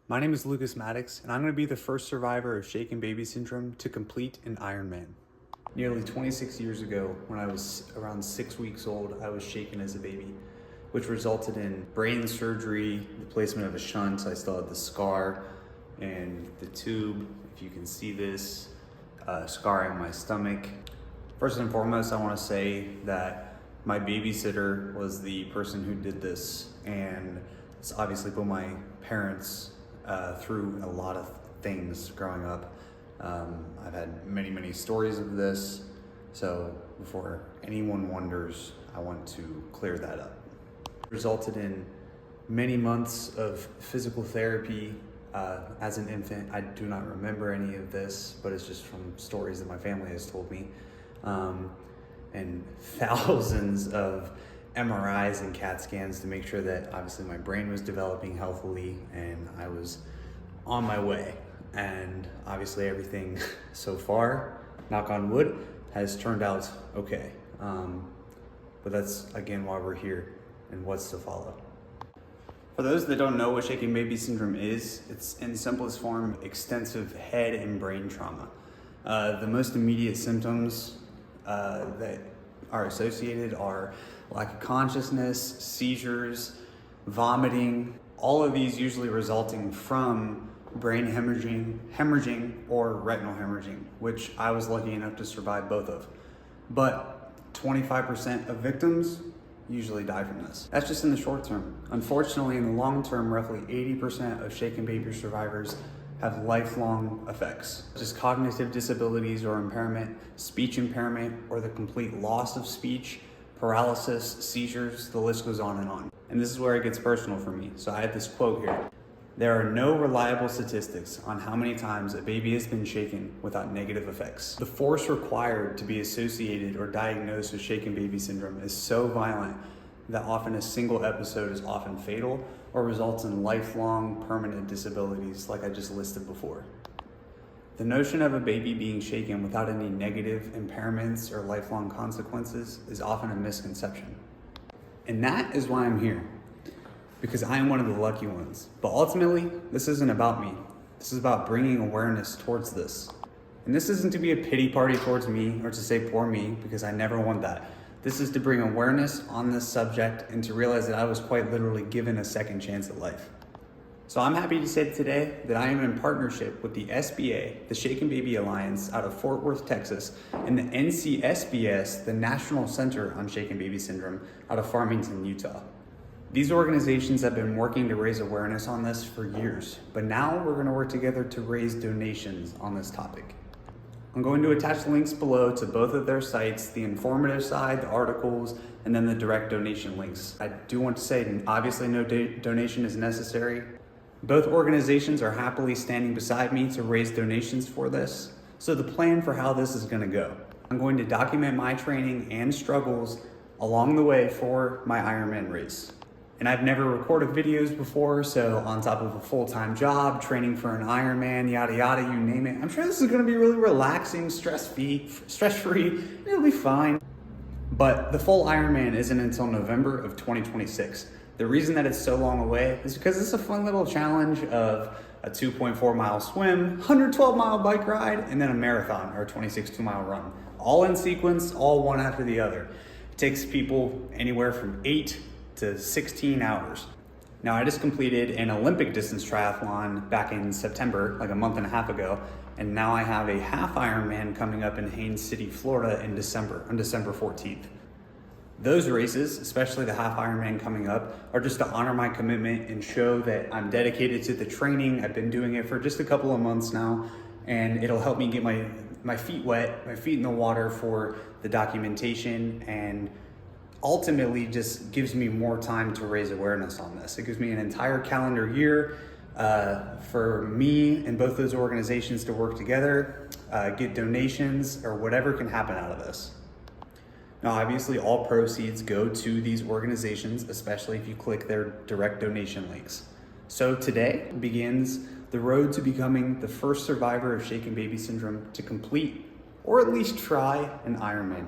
My name is Lucas Maddox, and I'm going to be the first survivor of shaken baby syndrome to complete an Ironman. Nearly 26 years ago, when I was around 6 weeks old, I was shaken as a baby, which resulted in brain surgery, the placement of a shunt. I still had the scar and the tube, if you can see this, scarring my stomach. First and foremost, I want to say that my babysitter was the person who did this, and it's obviously put my parents through a lot of things growing up. I've had many stories of this, so before anyone wonders, I want to clear that up. It resulted in many months of physical therapy. As an infant, I do not remember any of this, but it's just from stories that my family has told me. And thousands of MRIs and CAT scans to make sure that obviously my brain was developing healthily and I was on my way. And obviously everything so far, knock on wood, has turned out okay. But that's again why we're here and what's to follow. For those that don't know what shaken baby syndrome is, it's in simplest form extensive head and brain trauma. The most immediate symptoms that are associated are lack of consciousness, seizures, vomiting, all of these usually resulting from brain hemorrhaging or retinal hemorrhaging, which I was lucky enough to survive both of. But 25% of victims usually die from this. That's just in the short term. Unfortunately, in the long term, roughly 80% of shaken baby survivors have lifelong effects, just cognitive disabilities or impairment, speech impairment, or the complete loss of speech, paralysis, seizures, the list goes on and on. And this is where it gets personal for me. So I had this quote here. There are no reliable statistics on how many times a baby has been shaken without negative effects. The force required to be associated or diagnosed with shaken baby syndrome is so violent that often a single episode is often fatal or results in lifelong permanent disabilities like I just listed before. The notion of a baby being shaken without any negative impairments or lifelong consequences is often a misconception. And that is why I'm here, because I am one of the lucky ones. But ultimately, this isn't about me. This is about bringing awareness towards this. And this isn't to be a pity party towards me or to say poor me, because I never want that. This is to bring awareness on this subject and to realize that I was quite literally given a second chance at life. So I'm happy to say today that I am in partnership with the SBA, the Shaken Baby Alliance out of Fort Worth, Texas, and the NCSBS, the National Center on Shaken Baby Syndrome out of Farmington, Utah. These organizations have been working to raise awareness on this for years, but now we're going to work together to raise donations on this topic. I'm going to attach links below to both of their sites, the informative side, the articles, and then the direct donation links. I do want to say, obviously no donation is necessary. Both organizations are happily standing beside me to raise donations for this. So the plan for how this is going to go. I'm going to document my training and struggles along the way for my Ironman race. And I've never recorded videos before, so on top of a full-time job, training for an Ironman, yada yada, you name it, I'm sure this is gonna be really relaxing, stress-free, it'll be fine. But the full Ironman isn't until November of 2026. The reason that it's so long away is because it's a fun little challenge of a 2.4 mile swim, 112 mile bike ride, and then a marathon or a 26 2-mile run. All in sequence, all one after the other. It takes people anywhere from 8 to 16 hours. Now, I just completed an Olympic distance triathlon back in September, like a month and a half ago, and now I have a half Ironman coming up in Haines City, Florida in December, on December 14th. Those races, especially the half Ironman coming up, are just to honor my commitment and show that I'm dedicated to the training. I've been doing it for just a couple of months now, and it'll help me get my feet wet, my feet in the water for the documentation, and ultimately just gives me more time to raise awareness on this. It gives me an entire calendar year for me and both those organizations to work together, get donations or whatever can happen out of this. Now, obviously all proceeds go to these organizations, especially if you click their direct donation links. So today begins the road to becoming the first survivor of shaken baby syndrome to complete or at least try an Ironman.